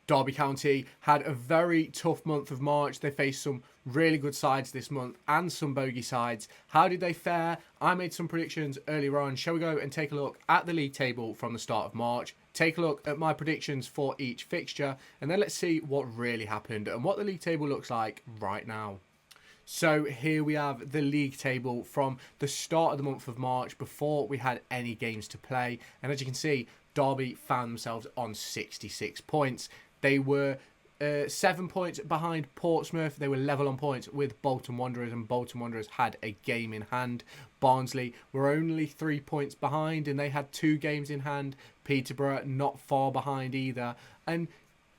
Derby County had a very tough month of March. They faced some really good sides this month and some bogey sides. How did they fare? I made some predictions earlier on. Shall we go and take a look at the league table from the start of March? Take a look at my predictions for each fixture, and then let's see what really happened and what the league table looks like right now. So here we have the league table from the start of the month of March before we had any games to play. And as you can see, Derby found themselves on 66 points. They were 7 points behind Portsmouth. They were level on points with Bolton Wanderers, and Bolton Wanderers had a game in hand. Barnsley were only 3 points behind, and they had 2 games in hand. Peterborough not far behind either. And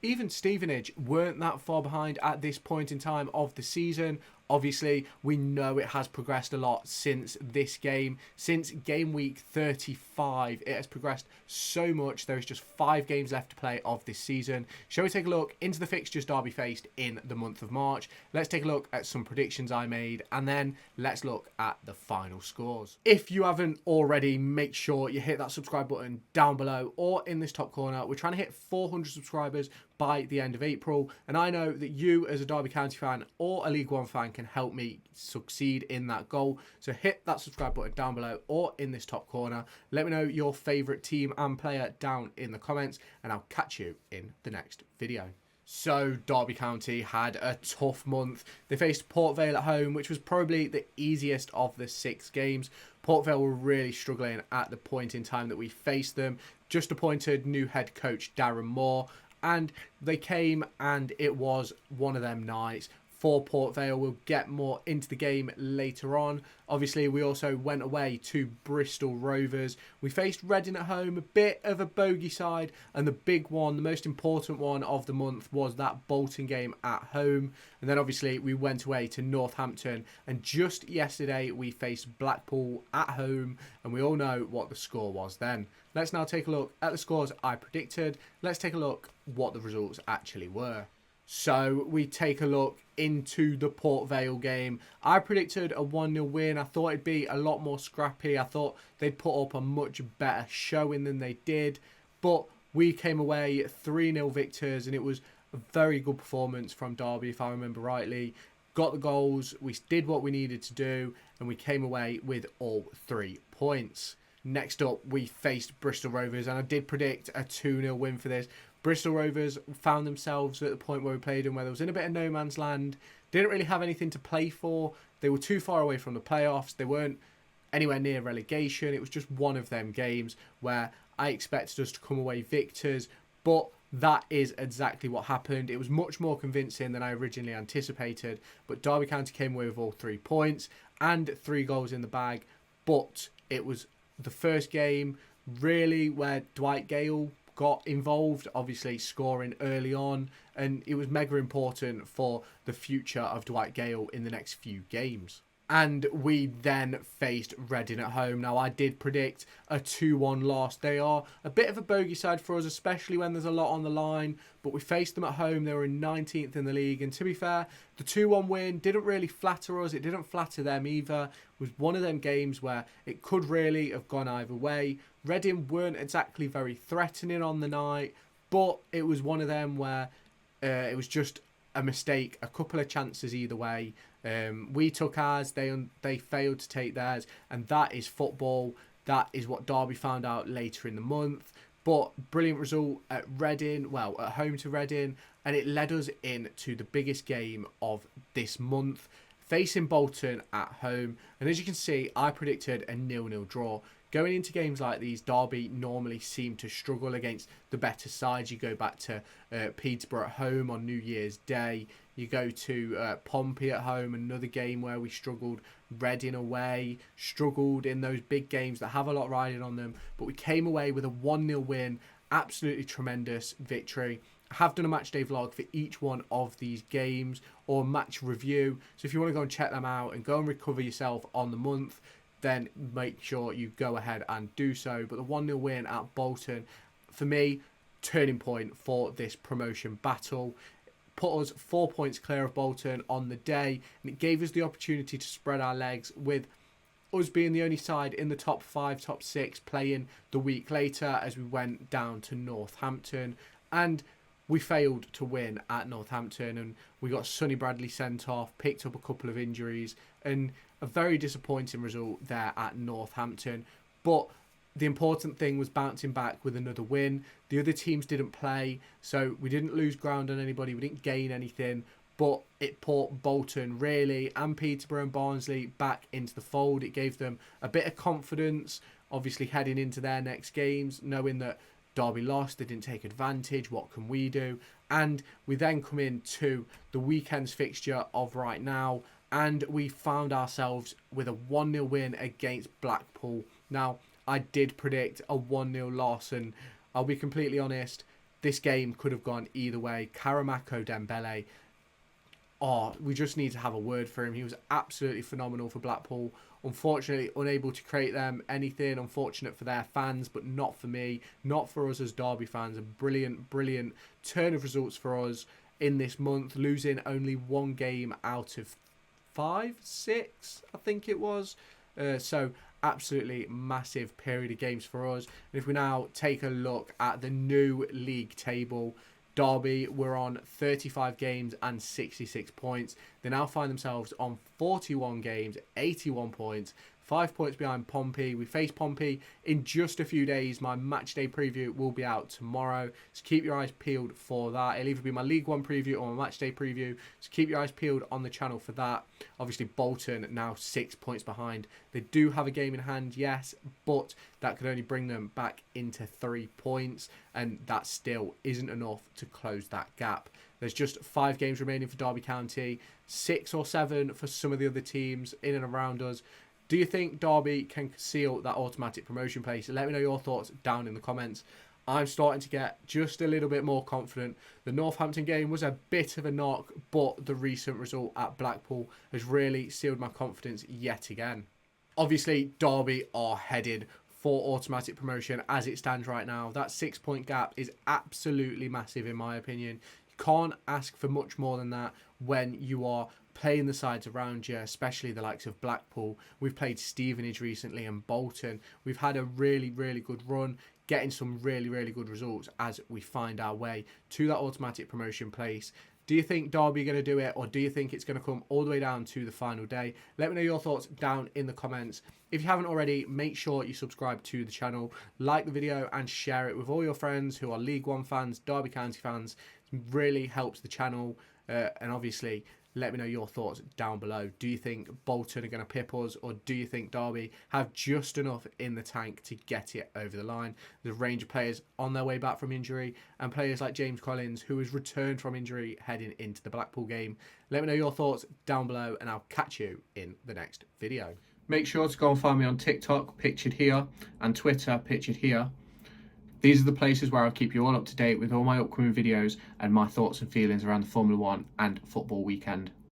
even Stevenage weren't that far behind at this point in time of the season. Obviously, we know it has progressed a lot since this game. Since game week 35, it has progressed so much. There is just 5 games left to play of this season. Shall we take a look into the fixtures Derby faced in the month of March? Let's take a look at some predictions I made, and then let's look at the final scores. If you haven't already, make sure you hit that subscribe button down below or in this top corner. We're trying to hit 400 subscribers by the end of April, and I know that you as a Derby County fan or a League One fan can help me succeed in that goal. So hit that subscribe button down below or in this top corner. Let me know your favourite team and player down in the comments, and I'll catch you in the next video. So Derby County had a tough month. They faced Port Vale at home, which was probably the easiest of the 6 games. Port Vale were really struggling at the point in time that we faced them. Just appointed new head coach Darren Moore, and they came and it was one of them nights for Port Vale. We'll get more into the game later on. Obviously, we also went away to Bristol Rovers. We faced Reading at home, a bit of a bogey side, and the big one, the most important one of the month, was that Bolton game at home. And then obviously we went away to Northampton, and just yesterday we faced Blackpool at home, and we all know what the score was then. Let's now take a look at the scores I predicted. Let's take a look what the results actually were. So we take a look into the Port Vale game. I predicted a 1-0 win. I thought it'd be a lot more scrappy. I thought they'd put up a much better showing than they did. But we came away 3-0 victors, and it was a very good performance from Derby, if I remember rightly. Got the goals, we did what we needed to do, and we came away with all 3 points. Next up, we faced Bristol Rovers, and I did predict a 2-0 win for this. Bristol Rovers found themselves at the point where we played them, where there was in a bit of no man's land. Didn't really have anything to play for. They were too far away from the playoffs. They weren't anywhere near relegation. It was just one of them games where I expected us to come away victors, but that is exactly what happened. It was much more convincing than I originally anticipated, but Derby County came away with all 3 points and 3 goals in the bag. But it was the first game really where Dwight Gale got involved, obviously scoring early on, and it was mega important for the future of Dwight Gale in the next few games. And we then faced Reading at home. Now, I did predict a 2-1 loss. They are a bit of a bogey side for us, especially when there's a lot on the line. But we faced them at home. They were in 19th in the league. And to be fair, the 2-1 win didn't really flatter us. It didn't flatter them either. It was one of them games where it could really have gone either way. Reading weren't exactly very threatening on the night, but it was one of them where it was just a mistake, a couple of chances either way. We took ours, they failed to take theirs, and that is football. That is what Derby found out later in the month. But brilliant result at Reading, well, at home to Reading, and it led us into the biggest game of this month, facing Bolton at home. And as you can see, I predicted a 0-0 draw. Going into games like these, Derby normally seem to struggle against the better sides. You go back to Peterborough at home on New Year's Day. You go to Pompey at home, another game where we struggled. Reading away, struggled in those big games that have a lot riding on them. But we came away with a 1-0 win. Absolutely tremendous victory. I have done a match day vlog for each one of these games, or match review. So if you want to go and check them out and go and recover yourself on the month, then make sure you go ahead and do so. But the 1-0 win at Bolton, for me, turning point for this promotion battle. Put us 4 points clear of Bolton on the day, and it gave us the opportunity to spread our legs, with us being the only side in the top 5, top 6 playing the week later as we went down to Northampton. And we failed to win at Northampton, and we got Sonny Bradley sent off, picked up a couple of injuries, and a very disappointing result there at Northampton. But the important thing was bouncing back with another win. The other teams didn't play, so we didn't lose ground on anybody, we didn't gain anything, but it put Bolton really and Peterborough and Barnsley back into the fold. It gave them a bit of confidence, obviously heading into their next games, knowing that Derby lost, they didn't take advantage, what can we do? And we then come into the weekend's fixture of right now, and we found ourselves with a 1-0 win against Blackpool. Now, I did predict a 1-0 loss, and I'll be completely honest, this game could have gone either way. Karamako Dembele, we just need to have a word for him. He was absolutely phenomenal for Blackpool. Unfortunately, unable to create them anything. Unfortunate for their fans, but not for me, not for us as Derby fans. A brilliant, brilliant turn of results for us in this month, losing only one game out of 5, 6, I think it was. So absolutely massive period of games for us. And if we now take a look at the new league table, Derby were on 35 games and 66 points. They now find themselves on 41 games, 81 points, 5 points behind Pompey. We face Pompey in just a few days. My match day preview will be out tomorrow, so keep your eyes peeled for that. It'll either be my League One preview or my match day preview, so keep your eyes peeled on the channel for that. Obviously, Bolton now 6 points behind. They do have a game in hand, yes, but that could only bring them back into 3 points, and that still isn't enough to close that gap. There's just 5 games remaining for Derby County, 6 or 7 for some of the other teams in and around us. Do you think Derby can seal that automatic promotion place? Let me know your thoughts down in the comments. I'm starting to get just a little bit more confident. The Northampton game was a bit of a knock, but the recent result at Blackpool has really sealed my confidence yet again. Obviously, Derby are headed for automatic promotion as it stands right now. That 6-point gap is absolutely massive in my opinion. You can't ask for much more than that when you are playing the sides around you, especially the likes of Blackpool. We've played Stevenage recently and Bolton. We've had a really, really good run, getting some really, really good results as we find our way to that automatic promotion place. Do you think Derby are going to do it, or do you think it's going to come all the way down to the final day? Let me know your thoughts down in the comments. If you haven't already, make sure you subscribe to the channel, like the video and share it with all your friends who are League One fans, Derby County fans. It really helps the channel, and obviously let me know your thoughts down below. Do you think Bolton are going to pip us, or do you think Derby have just enough in the tank to get it over the line? There's a range of players on their way back from injury, and players like James Collins, who has returned from injury heading into the Blackpool game. Let me know your thoughts down below, and I'll catch you in the next video. Make sure to go and find me on TikTok, pictured here, and Twitter, pictured here. These are the places where I'll keep you all up to date with all my upcoming videos and my thoughts and feelings around the Formula 1 and football weekend.